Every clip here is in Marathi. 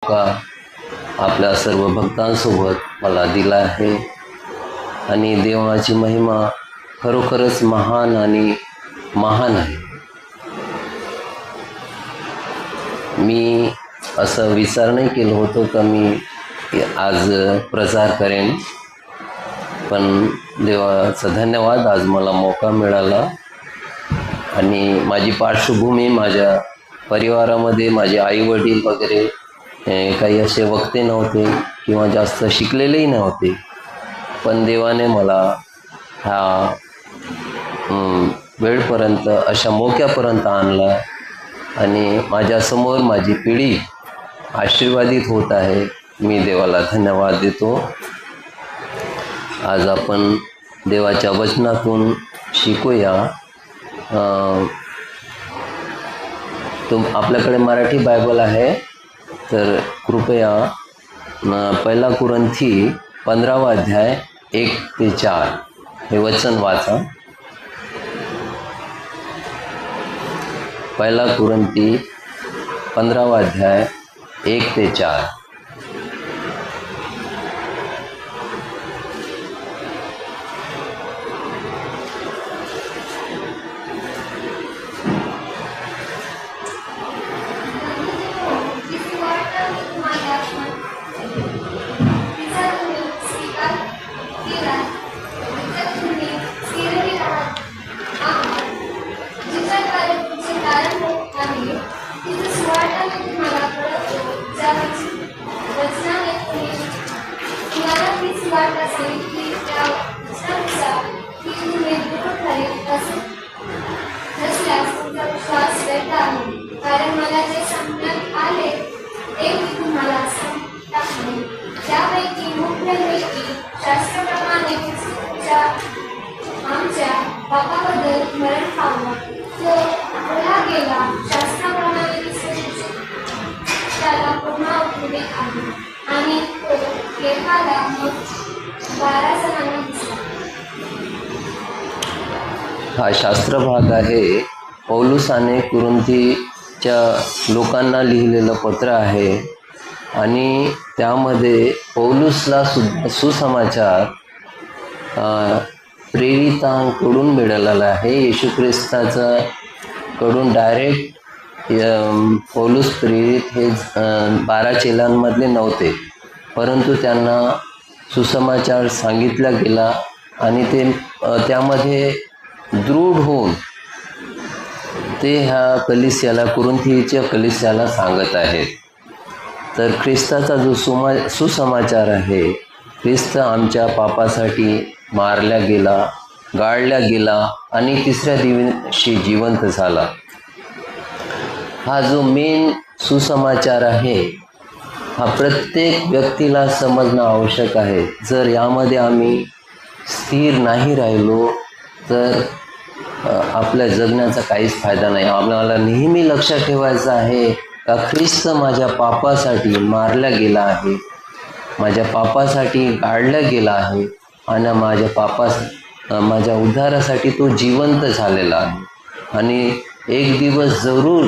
का आपल्या सर्व भक्तांसोबत मला दिला आहे आणि देवाची महिमा खरोखरच महान आणि महान आहे. मी असं विचार नाही केलं होतं का मी आज प्रचार करेन, पण देवाचा धन्यवाद, आज मला मौका मिळाला. आणि माझी पार्श्वभूमी, माझ्या परिवारामध्ये माझे आई वडील वगैरे काही असे वक्ते नव्हते किंवा जास्त शिकलेलेही नव्हते, पण देवाने मला ह्या वेळपर्यंत अशा मोक्यापर्यंत आणला आणि माझ्यासमोर माझी पिढी आशीर्वादित होत आहे. मी देवाला धन्यवाद देतो. आज आपण देवाच्या वचनातून शिकूया. आपल्याकडे मराठी बायबल आहे, तर कृपया 1 कुरिन्थी 15वा अध्याय 1 ते 4 हे वचन वाचा. 1 कुरिन्थी 15वा अध्याय 1 ते 4. कारण मला जे सांगण्यात आले ते मी तुम्हाला सांगते. त्यापैकी मुख्य हे की शास्त्राप्रमाणे आमच्या बापाबद्दल मरण पावला, तो पुढा गेला. शास्त्राप्रमाणे त्याला पुन्हा उठले आले आणि तो केफाला मग 12 जणांना दिसला. हा शास्त्र भाग आहे. पौलुसाने कुरिन्थीच्या लोकांना लिहिलेलं पत्र आहे आणि त्यामध्ये पौलुसला सुसमाचार प्रेरितांकडून मिळालेला आहे. येशू ख्रिस्ताचा कडून डायरेक्ट पौलुस प्रेरित हे 12 चेलांमधले नव्हते, परंतु त्यांना सुसमाचार सांगितला गेला आणि ते त्यामध्ये दृढ होऊन ते ह्या कलिस्याला, कुरिन्थीच्या कलिस्याला सांगत आहेत. तर ख्रिस्ताचा जो सुसमाचार आहे, ख्रिस्त आमच्या पापासाठी मारला गेला, गाळला गेला आणि 3ऱ्या दिवशी जिवंत झाला. हा जो मेन सुसमाचार आहे, हा प्रत्येक व्यक्तीला समजणं आवश्यक आहे. जर यामध्ये आम्ही स्थिर नाही राहिलो तर आपल्या जगण्याचा काहीच फायदा नाही. आपल्याला नेहमी लक्षात ठेवायचं आहे का ख्रिस्त माझ्या पापासाठी मारला गेला आहे, माझ्या पापासाठी गाळला गेला आहे आणि माझ्या उद्धारासाठी तो जिवंत झालेला आहे. आणि एक दिवस जरूर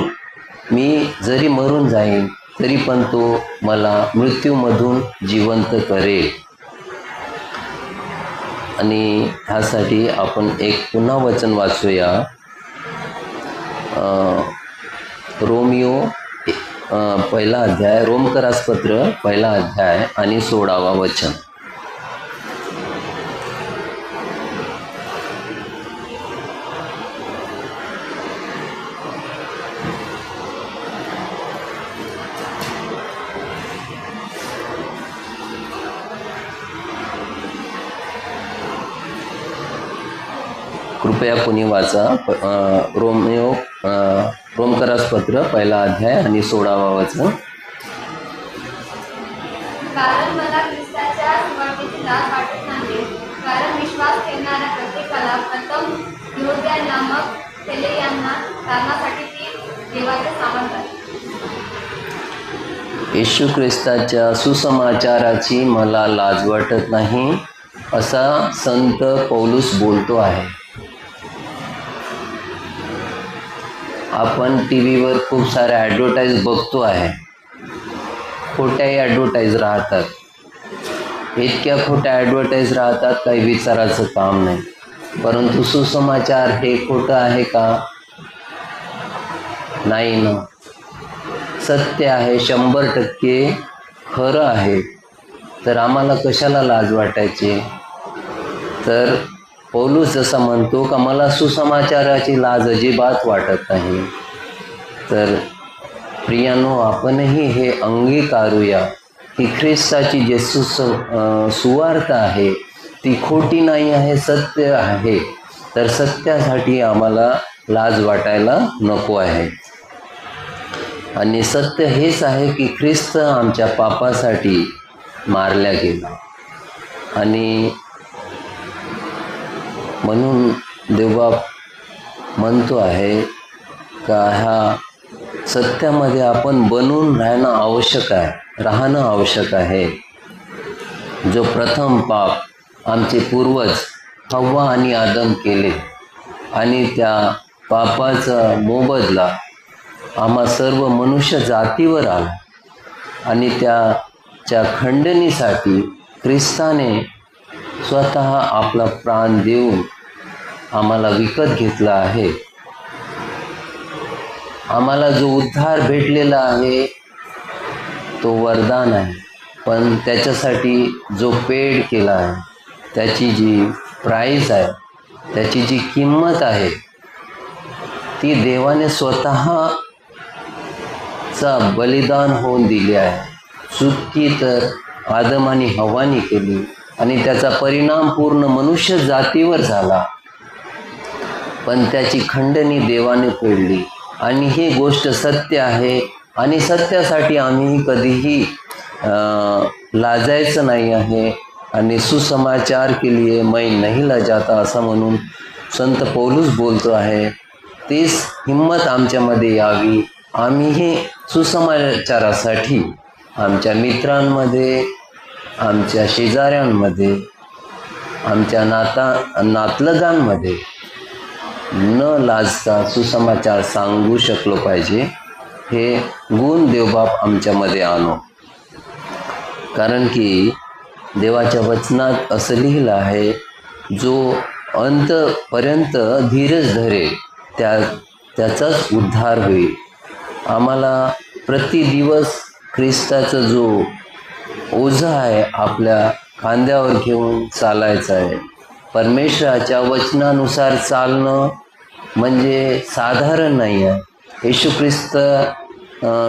मी जरी मरून जाईन तरी पण तो मला मृत्यूमधून जिवंत करेल. आणि ह्यासाठी आपण एक पुन्हा वचन वाचूया. पहिला अध्याय, रोमकरास पत्र 1 अध्याय आणि 16वा वचन. कृपया कोणी वाचा. रोमकरास पत्र 1 अध्याय आणि 16वा वचन. कारण मला ख्रिस्ताच्या सुवार्तेची लाज वाटत नाही, कारण विश्वास ठेवणाऱ्या प्रत्येकाला, प्रथम यहूद्यांना मग पेलेयांना कारणासाठी ती देवाचे सामर्थ आहे. येशू ख्रिस्ताच्या सुसमाचाराची मला लाज वाटत नाही, असा संत पौलुस बोलतो आहे. आपण टी व्हीवर खूप सारे ॲडव्हर्टाईज बघतो आहे, खोट्याही ॲडव्हर्टाईज राहतात, इतक्या खोट्या ॲडव्हर्टाईज राहतात काही विचारायचं काम नाही. परंतु सुसमाचार हे खोटं आहे का? नाही ना. सत्य आहे, 100% खरं आहे. तर आम्हाला कशाला लाज वाटायची? तर पौलुस जसा म्हणतो का मला सुसमाचाराची लाज अजिबात वाटत नाही. तर प्रियानो, आपणही हे अंगीकारूया की ख्रिस्ताची जे सुवार्ता आहे ती खोटी नाही आहे, सत्य आहे. तर सत्यासाठी आम्हाला लाज वाटायला नको आहे. आणि सत्य हेच आहे की ख्रिस्त आमच्या पापासाठी मारल्या गेला. आणि म्हणून देवबाप म्हणतो आहे का ह्या सत्यामध्ये आपण बनून राहणं आवश्यक आहे. जो प्रथम पाप आमचे पूर्वज हव्वा आणि आदम केले आणि त्या पापाचा मोबदला आम्हा सर्व मनुष्य जातीवर आला आणि त्याच्या खंडणीसाठी ख्रिस्ताने स्वतः आपला प्राण देऊन आम्हाला विकत घेतला आहे. आम्हाला जो उद्धार भेटलेला आहे तो वरदान आहे, पण त्याच्यासाठी जो पेड केला आहे, त्याची जी प्राईस आहे, त्याची जी किंमत आहे, ती देवाने स्वतःचा बलिदान होऊन दिली आहे. चुकी तर आदम आणि हव्वानी केली आणि त्याचा परिणाम पूर्ण मनुष्य जातीवर झाला, पण त्याची खंडणी देवाने फेडली. आणि ही गोष्ट सत्य आहे आणि सत्यासाठी आम्ही कधीही लाजायचं नाही आहे. आणि सुसमाचार के लिए मैं नहीं लजाता असं म्हणून संत पौलुस बोलतो आहे. तीच हिंमत आमच्यामध्ये यावी. आम्हीही सुसमाचारासाठी आमच्या मित्रांमध्ये, आमच्या शेजाऱ्यांमध्ये, आमच्या नातलगांमध्ये न लाजता सुसमाचार सांगू शकलो पाहिजे. हे गुण देवबाप आमच्यामध्ये आणो. कारण की देवाच्या वचनात असं लिहिलं आहे, जो अंतपर्यंत धीरज धरेल त्याचाच उद्धार होईल. आम्हाला प्रतिदिवस ख्रिस्ताचा जो ओझा आहे आपल्या खांद्यावर घेऊन चालायचं आहे. परमेश्वराच्या वचनानुसार चालणं म्हणजे साधारण नाही आहे. येशू ख्रिस्त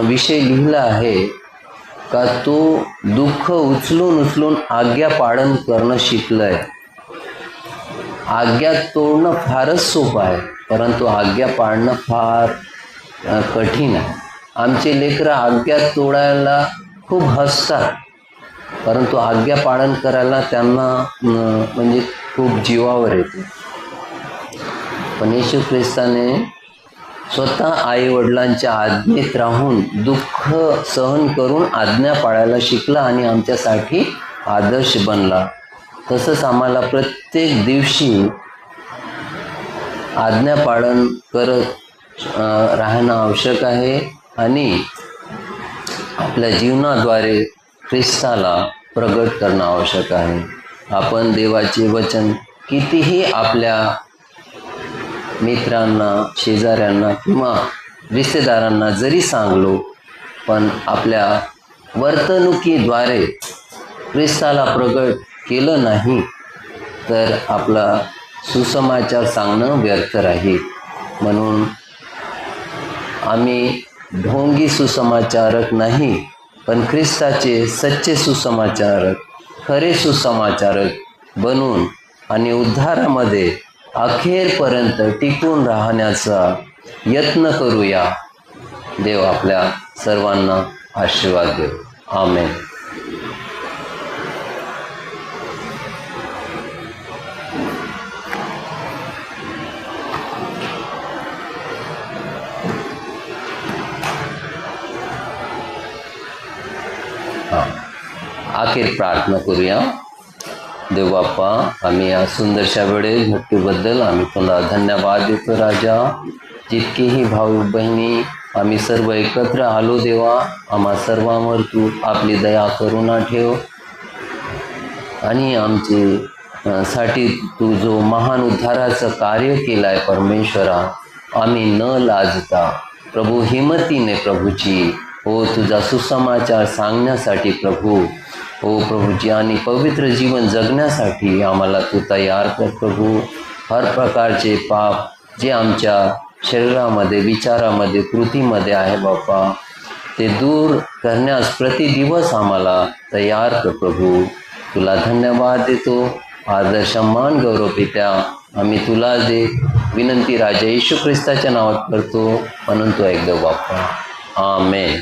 विषय लिहिला आहे का तो दुःख उचलून आज्ञा पालन करणं शिकलंय. आज्ञा तोडणं फारच सोपं आहे, परंतु आज्ञा पाळणं फार कठीण आहे. आमचे लेकरं आज्ञा तोडायला खूप हसतात, परंतु आज्ञा पालन करायला त्यांना म्हणजे खूप जीवावर येते. पण येशू ख्रिस्ताने स्वतः आईवडिलांच्या आज्ञेत राहून दुःख सहन करून आज्ञा पाळायला शिकला आणि आमच्यासाठी आदर्श बनला. तसंच आम्हाला प्रत्येक दिवशी आज्ञा पालन करत राहणं आवश्यक आहे आणि आपल्या जीवनाद्वारे ख्रिस्ताला प्रगट करणं आवश्यक आहे. आपण देवाचे वचन कितीही आपल्या मित्रांना, शेजाऱ्यांना किंवा रिश्तेदारांना जरी सांगलो, पण आपल्या वर्तणुकीद्वारे ख्रिस्ताला प्रगट केलं नाही तर आपला सुसमाचार सांगणं व्यर्थ राहील. म्हणून आम्ही ढोंगी सुसमाचारक नाही, पण ख्रिस्ताचे सच्चे सुसमाचारक, खरे सुसमाचारक बनून आणि उद्धारामध्ये अखेरपर्यंत टिकून राहण्याचा यत्न करूया. देव आपल्या सर्वांना आशीर्वाद देव. आमेन. अखेर प्रार्थना करूया. देव बाप्पा, आम्ही या सुंदरशा भेटीबद्दल आम्ही तुला धन्यवाद देतो राजा. जितकेही भाऊ बहिणी आम्ही सर्व एकत्र आलो देवा. आम्हा सर्वांवर तू आपली दया करुणा ठेव आणि साठी तू जो महान उद्धाराचं कार्य केलं आहे परमेश्वरा, आम्ही न लाजता प्रभू हिमतीने प्रभूची हो तुझा सुसमाचार सांगण्यासाठी प्रभू हो प्रभूजी आणि पवित्र जीवन जगण्यासाठी आम्हाला तू तयार कर प्रभू. हर प्रकारचे पाप जे आमच्या शरीरामध्ये विचारामध्ये कृतीमध्ये आहे बाप्पा, ते दूर करण्यास प्रतिदिवस आम्हाला तयार कर प्रभू. तुला धन्यवाद देतो. आदर मान गौरव पित्या आम्ही तुला दे विनंती राजा येशू ख्रिस्ताच्या नावात करतो म्हणून तो एकदा बाप्पा. आमेन.